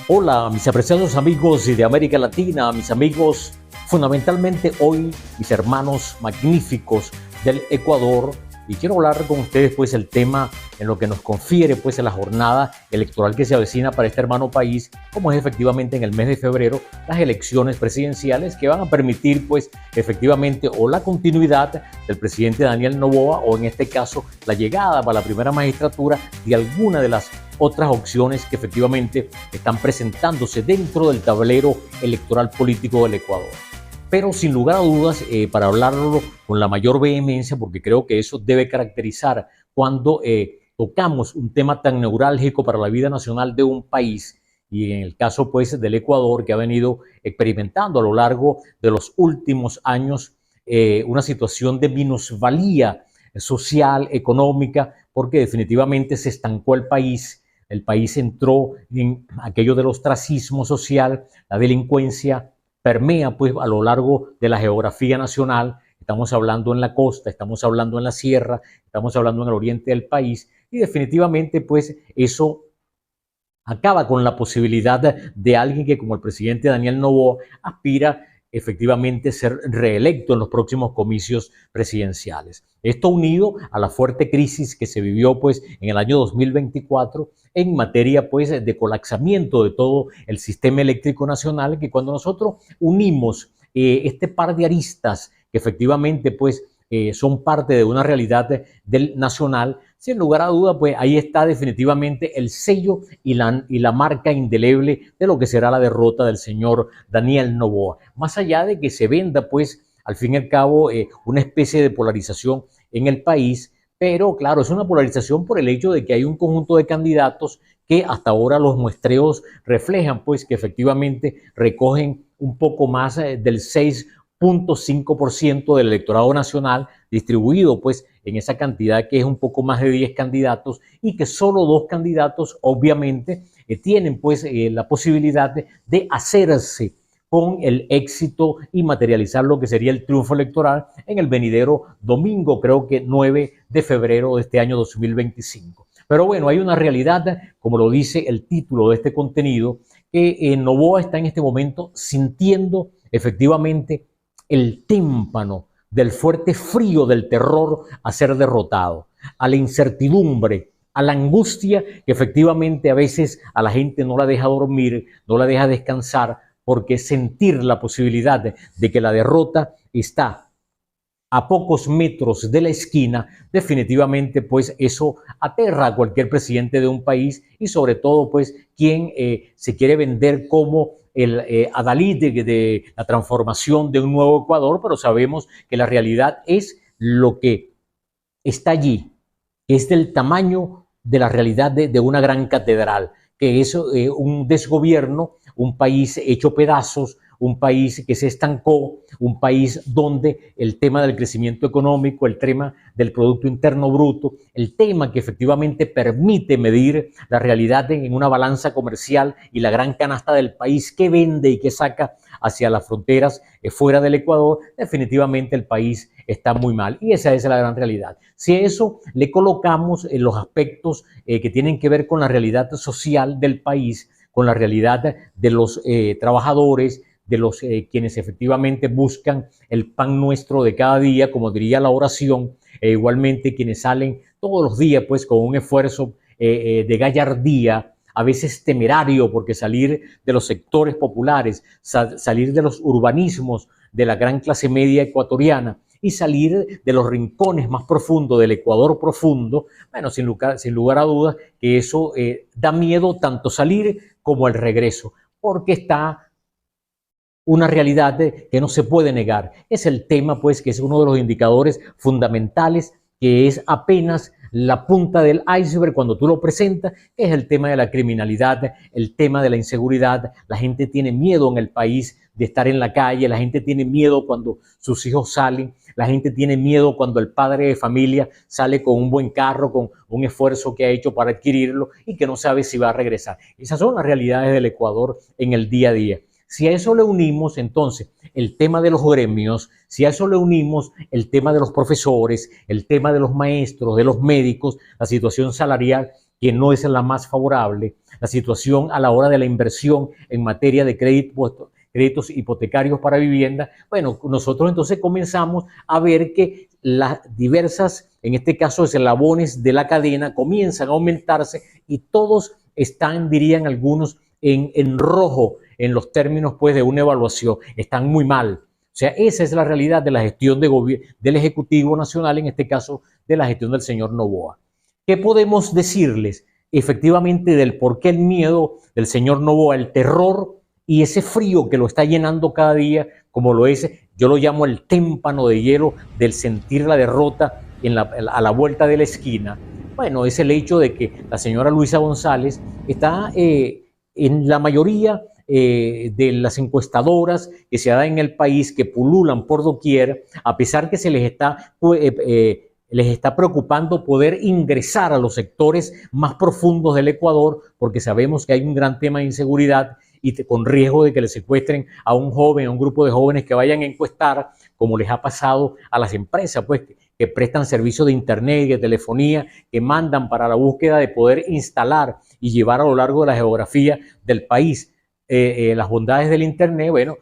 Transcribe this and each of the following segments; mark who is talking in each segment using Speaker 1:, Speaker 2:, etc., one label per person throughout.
Speaker 1: Hola, mis apreciados amigos de América Latina, mis amigos, fundamentalmente hoy, mis hermanos magníficos del Ecuador, y quiero hablar con ustedes pues el tema en lo que nos confiere pues en la jornada electoral que se avecina para este hermano país, como es efectivamente en el mes de febrero las elecciones presidenciales que van a permitir pues efectivamente o la continuidad del presidente Daniel Noboa o en este caso la llegada para la primera magistratura de alguna de las otras opciones que efectivamente están presentándose dentro del tablero electoral político del Ecuador. Pero sin lugar a dudas, para hablarlo con la mayor vehemencia, porque creo que eso debe caracterizar cuando tocamos un tema tan neurálgico para la vida nacional de un país, y en el caso pues del Ecuador, que ha venido experimentando a lo largo de los últimos años una situación de minusvalía social, económica, porque definitivamente se estancó el país entró en aquello del ostracismo social, la delincuencia permea pues a lo largo de la geografía nacional. Estamos hablando en la costa, estamos hablando en la sierra, estamos hablando en el oriente del país, y definitivamente pues eso acaba con la posibilidad de alguien que como el presidente Daniel Noboa aspira efectivamente a ser reelecto en los próximos comicios presidenciales. Esto unido a la fuerte crisis que se vivió pues en el año 2024 en materia pues de colapsamiento de todo el sistema eléctrico nacional, que cuando nosotros unimos este par de aristas que efectivamente pues son parte de una realidad del nacional, sin lugar a duda, pues ahí está definitivamente el sello y la marca indeleble de lo que será la derrota del señor Daniel Noboa. Más allá de que se venda, pues, al fin y al cabo, una especie de polarización en el país, pero claro, es una polarización por el hecho de que hay un conjunto de candidatos que hasta ahora los muestreos reflejan, pues, que efectivamente recogen un poco más del 6,5% del electorado nacional, distribuido pues en esa cantidad que es un poco más de 10 candidatos, y que solo 2 candidatos obviamente tienen pues la posibilidad de hacerse con el éxito y materializar lo que sería el triunfo electoral en el venidero domingo, creo que 9 de febrero de este año 2025. Pero bueno, hay una realidad, como lo dice el título de este contenido, que Noboa está en este momento sintiendo efectivamente el tímpano del fuerte frío del terror a ser derrotado, a la incertidumbre, a la angustia que efectivamente a veces a la gente no la deja dormir, no la deja descansar, porque sentir la posibilidad de que la derrota está a pocos metros de la esquina, definitivamente pues eso aterra a cualquier presidente de un país, y sobre todo pues quien se quiere vender como el adalid de la transformación de un nuevo Ecuador, pero sabemos que la realidad es lo que está allí, que es del tamaño de la realidad de una gran catedral, que es un desgobierno, un país hecho pedazos, un país que se estancó, un país donde el tema del crecimiento económico, el tema del Producto Interno Bruto, el tema que efectivamente permite medir la realidad en una balanza comercial y la gran canasta del país que vende y que saca hacia las fronteras fuera del Ecuador, definitivamente el país está muy mal, y esa es la gran realidad. Si a eso le colocamos los aspectos que tienen que ver con la realidad social del país, con la realidad de los trabajadores, de los quienes efectivamente buscan el pan nuestro de cada día, como diría la oración, igualmente quienes salen todos los días pues con un esfuerzo de gallardía, a veces temerario, porque salir de los sectores populares, salir de los urbanismos de la gran clase media ecuatoriana y salir de los rincones más profundos del Ecuador profundo, bueno, sin lugar a dudas que eso da miedo tanto salir como el regreso, porque está una realidad que no se puede negar. Es el tema, pues, que es uno de los indicadores fundamentales, que es apenas la punta del iceberg cuando tú lo presentas, que es el tema de la criminalidad, el tema de la inseguridad. La gente tiene miedo en el país de estar en la calle, la gente tiene miedo cuando sus hijos salen, la gente tiene miedo cuando el padre de familia sale con un buen carro, con un esfuerzo que ha hecho para adquirirlo y que no sabe si va a regresar. Esas son las realidades del Ecuador en el día a día. Si a eso le unimos entonces el tema de los gremios, si a eso le unimos el tema de los profesores, el tema de los maestros, de los médicos, la situación salarial, que no es la más favorable, la situación a la hora de la inversión en materia de créditos hipotecarios para vivienda, bueno, nosotros entonces comenzamos a ver que las diversas, en este caso, eslabones de la cadena comienzan a aumentarse y todos están, dirían algunos, en rojo en los términos pues de una evaluación, están muy mal. O sea, esa es la realidad de la gestión del Ejecutivo Nacional, en este caso de la gestión del señor Noboa. ¿Qué podemos decirles efectivamente del por qué el miedo del señor Noboa, el terror y ese frío que lo está llenando cada día, como lo es, yo lo llamo el témpano de hielo del sentir la derrota a la vuelta de la esquina? Bueno, es el hecho de que la señora Luisa González está en la mayoría de las encuestadoras que se dan en el país, que pululan por doquier, a pesar que se les está preocupando poder ingresar a los sectores más profundos del Ecuador, porque sabemos que hay un gran tema de inseguridad y con riesgo de que le secuestren a un joven, a un grupo de jóvenes que vayan a encuestar, como les ha pasado a las empresas, pues, que prestan servicios de internet y de telefonía, que mandan para la búsqueda de poder instalar y llevar a lo largo de la geografía del país las bondades del internet. Bueno,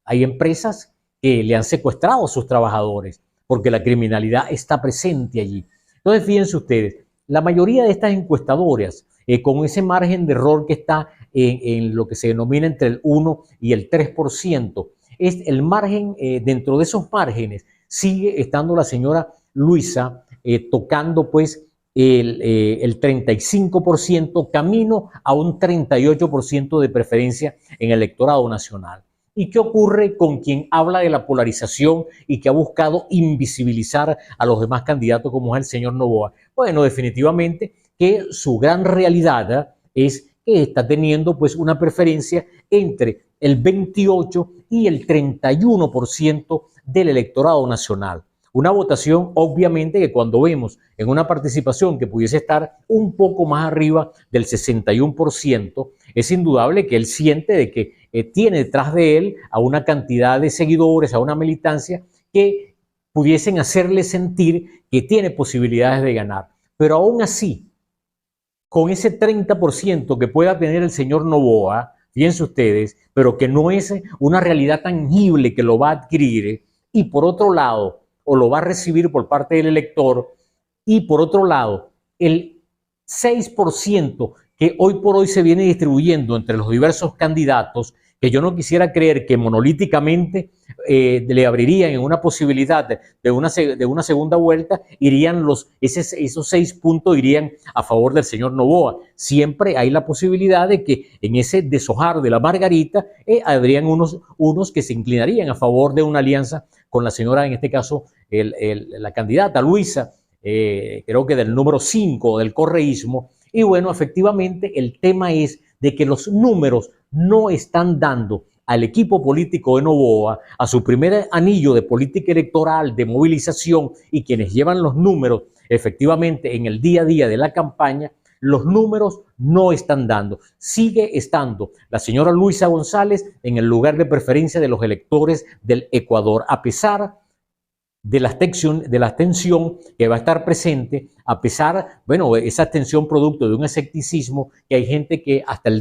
Speaker 1: hay empresas que le han secuestrado a sus trabajadores porque la criminalidad está presente allí. Entonces, fíjense ustedes, la mayoría de estas encuestadoras, con ese margen de error que está en lo que se denomina entre el 1 y el 3%, es el margen, dentro de esos márgenes sigue estando la señora Luisa tocando pues el 35%, camino a un 38% de preferencia en el electorado nacional. ¿Y qué ocurre con quien habla de la polarización y que ha buscado invisibilizar a los demás candidatos, como es el señor Noboa? Bueno, definitivamente que su gran realidad es que está teniendo pues una preferencia entre el 28 y el 31% del electorado nacional. Una votación, obviamente, que cuando vemos en una participación que pudiese estar un poco más arriba del 61%, es indudable que él siente de que tiene detrás de él a una cantidad de seguidores, a una militancia que pudiesen hacerle sentir que tiene posibilidades de ganar. Pero aún así, con ese 30% que pueda tener el señor Noboa, fíjense ustedes, pero que no es una realidad tangible que lo va a adquirir, y por otro lado, o lo va a recibir por parte del elector, y por otro lado, el 6% que hoy por hoy se viene distribuyendo entre los diversos candidatos, que yo no quisiera creer que monolíticamente le abrirían en una posibilidad de una segunda vuelta, esos 6 puntos irían a favor del señor Noboa. Siempre hay la posibilidad de que en ese deshojar de la margarita habrían unos que se inclinarían a favor de una alianza con la señora, en este caso, la candidata Luisa, creo que del número 5 del correísmo. Y bueno, efectivamente el tema es de que los números no están dando al equipo político de Noboa, a su primer anillo de política electoral, de movilización, y quienes llevan los números efectivamente en el día a día de la campaña, los números no están dando. Sigue estando la señora Luisa González en el lugar de preferencia de los electores del Ecuador, a pesar de la abstención que va a estar presente, a pesar, bueno, esa abstención producto de un escepticismo, que hay gente que hasta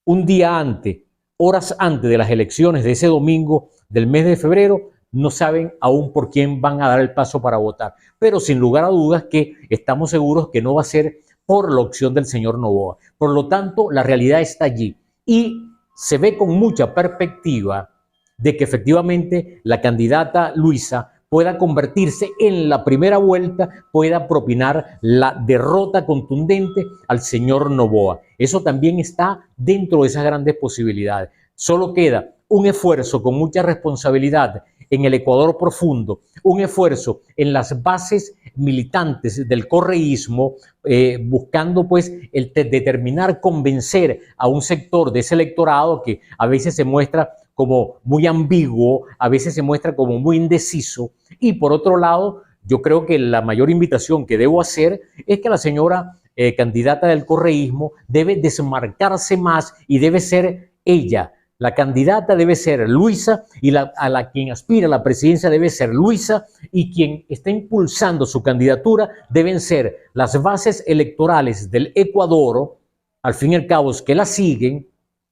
Speaker 1: un día antes, horas antes de las elecciones de ese domingo del mes de febrero, no saben aún por quién van a dar el paso para votar. Pero sin lugar a dudas que estamos seguros que no va a ser por la opción del señor Noboa. Por lo tanto, la realidad está allí y se ve con mucha perspectiva de que efectivamente la candidata Luisa pueda convertirse en la primera vuelta, pueda propinar la derrota contundente al señor Noboa. Eso también está dentro de esas grandes posibilidades. Solo queda un esfuerzo con mucha responsabilidad en el Ecuador profundo, un esfuerzo en las bases militantes del correísmo, buscando pues determinar, convencer a un sector de ese electorado que a veces se muestra como muy ambiguo, a veces se muestra como muy indeciso. Y por otro lado, yo creo que la mayor invitación que debo hacer es que la señora candidata del correísmo debe desmarcarse más y debe ser ella La candidata debe ser Luisa y a la quien aspira a la presidencia debe ser Luisa, y quien está impulsando su candidatura deben ser las bases electorales del Ecuador, al fin y al cabo, que la siguen,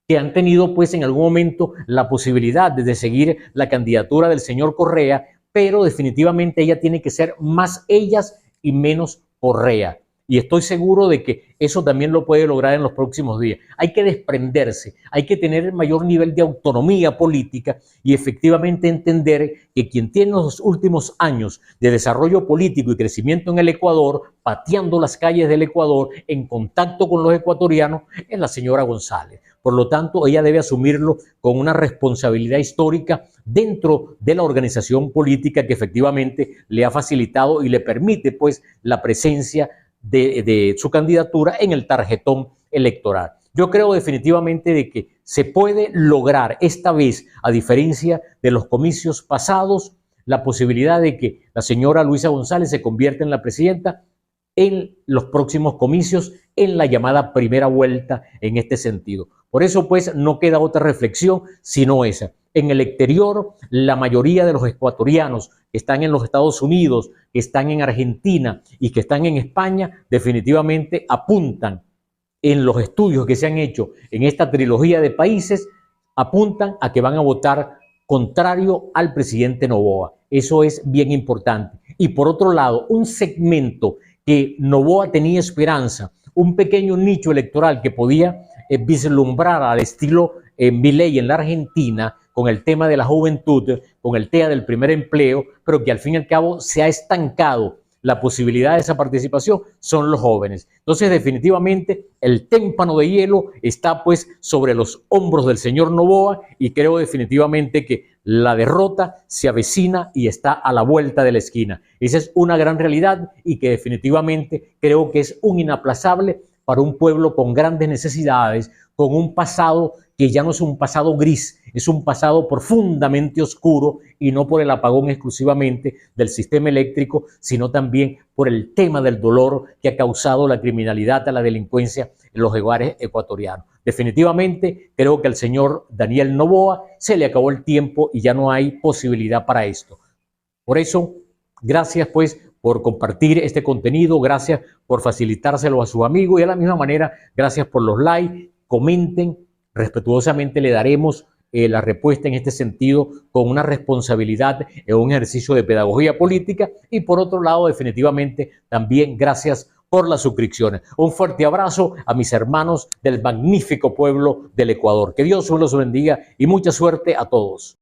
Speaker 1: que han tenido pues en algún momento la posibilidad de seguir la candidatura del señor Correa, pero definitivamente ella tiene que ser más ellas y menos Correa. Y estoy seguro de que eso también lo puede lograr en los próximos días. Hay que desprenderse, hay que tener el mayor nivel de autonomía política y efectivamente entender que quien tiene los últimos años de desarrollo político y crecimiento en el Ecuador, pateando las calles del Ecuador, en contacto con los ecuatorianos, es la señora González. Por lo tanto, ella debe asumirlo con una responsabilidad histórica dentro de la organización política que efectivamente le ha facilitado y le permite pues la presencia de su candidatura en el tarjetón electoral. Yo creo definitivamente de que se puede lograr esta vez, a diferencia de los comicios pasados, la posibilidad de que la señora Luisa González se convierta en la presidenta en los próximos comicios, en la llamada primera vuelta en este sentido. Por eso pues no queda otra reflexión sino esa. En el exterior, la mayoría de los ecuatorianos que están en los Estados Unidos, que están en Argentina y que están en España, definitivamente apuntan en los estudios que se han hecho en esta trilogía de países, apuntan a que van a votar contrario al presidente Noboa. Eso es bien importante. Y por otro lado, un segmento que Noboa tenía esperanza, un pequeño nicho electoral que podía vislumbrar al estilo Milei en la Argentina, con el tema de la juventud, con el tema del primer empleo, pero que al fin y al cabo se ha estancado la posibilidad de esa participación, son los jóvenes. Entonces, definitivamente, el témpano de hielo está pues sobre los hombros del señor Noboa, y creo definitivamente que la derrota se avecina y está a la vuelta de la esquina. Esa es una gran realidad y que definitivamente creo que es un inaplazable para un pueblo con grandes necesidades, con un pasado que ya no es un pasado gris, es un pasado profundamente oscuro, y no por el apagón exclusivamente del sistema eléctrico, sino también por el tema del dolor que ha causado la criminalidad, la delincuencia en los hogares ecuatorianos. Definitivamente creo que al señor Daniel Noboa se le acabó el tiempo y ya no hay posibilidad para esto. Por eso, gracias pues por compartir este contenido, gracias por facilitárselo a sus amigos, y de la misma manera, gracias por los likes, comenten, respetuosamente le daremos la respuesta en este sentido con una responsabilidad en un ejercicio de pedagogía política. Y por otro lado, definitivamente también gracias por las suscripciones. Un fuerte abrazo a mis hermanos del magnífico pueblo del Ecuador. Que Dios los bendiga y mucha suerte a todos.